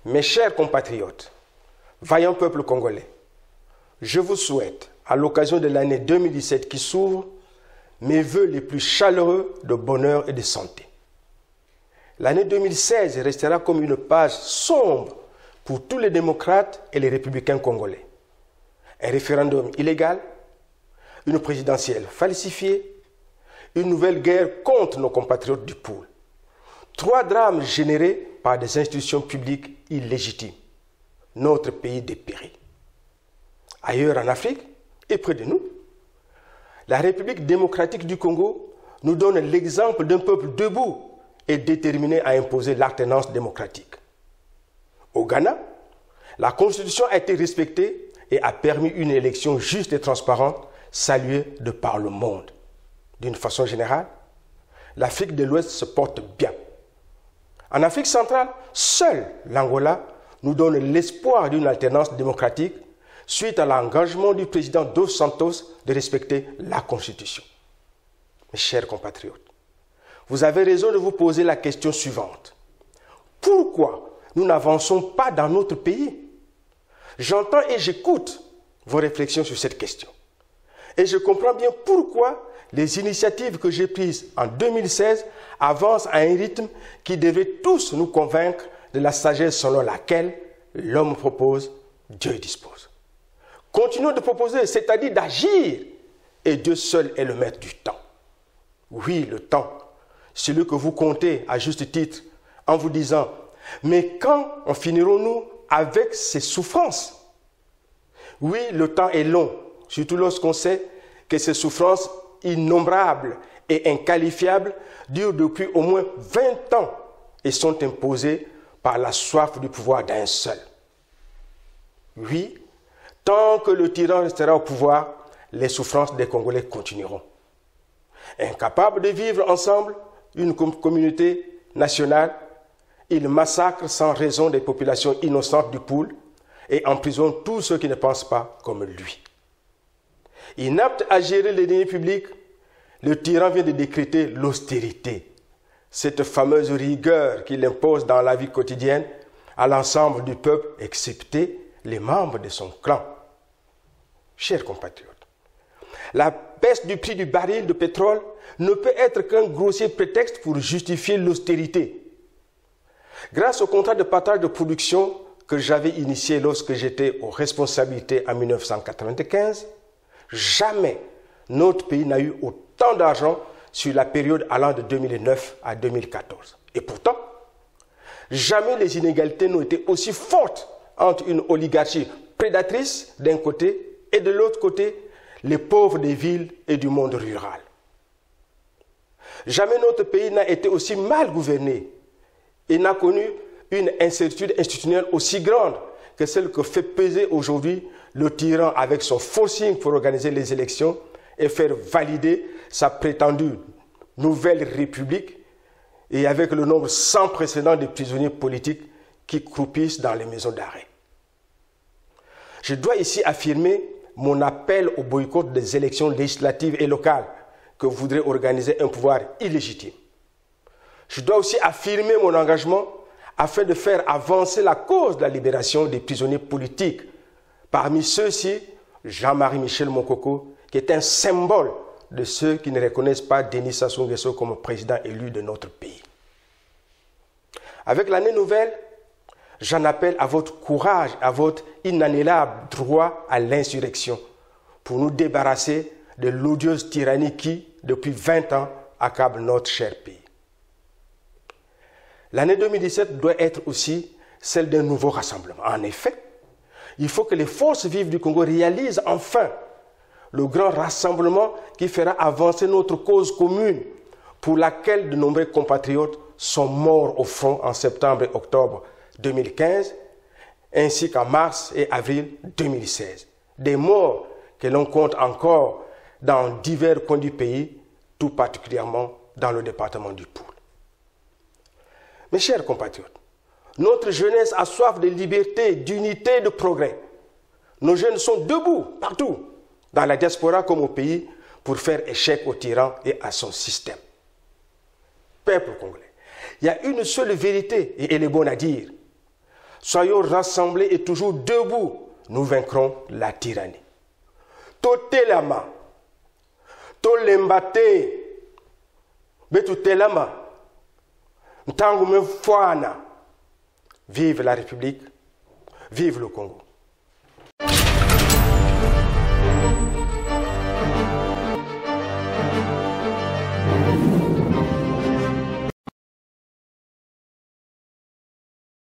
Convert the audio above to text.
Mes chers compatriotes, vaillant peuple congolais, je vous souhaite, à l'occasion de l'année 2017 qui s'ouvre, mes vœux les plus chaleureux de bonheur et de santé. L'année 2016 restera comme une page sombre pour tous les démocrates et les républicains congolais. Un référendum illégal, une présidentielle falsifiée, une nouvelle guerre contre nos compatriotes du pôle. 3 drames générés par des institutions publiques illégitimes. Notre pays dépérit. Ailleurs en Afrique et près de nous, la République démocratique du Congo nous donne l'exemple d'un peuple debout et déterminé à imposer l'alternance démocratique. Au Ghana, la Constitution a été respectée et a permis une élection juste et transparente, saluée de par le monde. D'une façon générale, l'Afrique de l'Ouest se porte bien. En Afrique centrale, seul l'Angola nous donne l'espoir d'une alternance démocratique suite à l'engagement du président Dos Santos de respecter la Constitution. Mes chers compatriotes, vous avez raison de vous poser la question suivante. Pourquoi nous n'avançons pas dans notre pays? J'entends et j'écoute vos réflexions sur cette question. Et je comprends bien pourquoi les initiatives que j'ai prises en 2016 avancent à un rythme qui devrait tous nous convaincre de la sagesse selon laquelle l'homme propose, Dieu dispose. Continuons de proposer, c'est-à-dire d'agir, et Dieu seul est le maître du temps. Oui, le temps, celui que vous comptez à juste titre en vous disant « Mais quand en finirons-nous avec ces souffrances ?» Oui, le temps est long, surtout lorsqu'on sait que ces souffrances innombrables et inqualifiables durent depuis au moins 20 ans et sont imposées par la soif du pouvoir d'un seul. Oui, tant que le tyran restera au pouvoir, les souffrances des Congolais continueront. Incapables de vivre ensemble, une communauté nationale, il massacre sans raison des populations innocentes du pôle et emprisonne tous ceux qui ne pensent pas comme lui. Inapte à gérer les deniers publics, le tyran vient de décréter l'austérité, cette fameuse rigueur qu'il impose dans la vie quotidienne à l'ensemble du peuple, excepté les membres de son clan. Chers compatriotes, la baisse du prix du baril de pétrole ne peut être qu'un grossier prétexte pour justifier l'austérité. Grâce au contrat de partage de production que j'avais initié lorsque j'étais aux responsabilités en 1995, jamais notre pays n'a eu autant d'argent sur la période allant de 2009 à 2014. Et pourtant, jamais les inégalités n'ont été aussi fortes entre une oligarchie prédatrice d'un côté et de l'autre côté, les pauvres des villes et du monde rural. Jamais notre pays n'a été aussi mal gouverné et n'a connu une incertitude institutionnelle aussi grande que celle que fait peser aujourd'hui le tyran avec son forcing pour organiser les élections et faire valider sa prétendue nouvelle république et avec le nombre sans précédent de prisonniers politiques qui croupissent dans les maisons d'arrêt. Je dois ici affirmer mon appel au boycott des élections législatives et locales que voudrait organiser un pouvoir illégitime. Je dois aussi affirmer mon engagement afin de faire avancer la cause de la libération des prisonniers politiques. Parmi ceux-ci, Jean-Marie Michel Mokoko, qui est un symbole de ceux qui ne reconnaissent pas Denis Sassou Nguesso comme président élu de notre pays. Avec l'année nouvelle, j'en appelle à votre courage, à votre inaliénable droit à l'insurrection pour nous débarrasser de l'odieuse tyrannie qui, depuis 20 ans, accable notre cher pays. L'année 2017 doit être aussi celle d'un nouveau rassemblement. En effet, il faut que les forces vives du Congo réalisent enfin le grand rassemblement qui fera avancer notre cause commune pour laquelle de nombreux compatriotes sont morts au front en septembre et octobre 2015, ainsi qu'en mars et avril 2016. Des morts que l'on compte encore dans divers coins du pays, tout particulièrement dans le département du Pôle. Mes chers compatriotes, notre jeunesse a soif de liberté, d'unité, de progrès. Nos jeunes sont debout, partout, dans la diaspora comme au pays, pour faire échec au tyran et à son système. Peuple congolais, il y a une seule vérité et elle est bonne à dire. Soyons rassemblés et toujours debout, nous vaincrons la tyrannie. Totelama, tolembate, betutelama, ntangu mefwana. Vive la République, vive le Congo.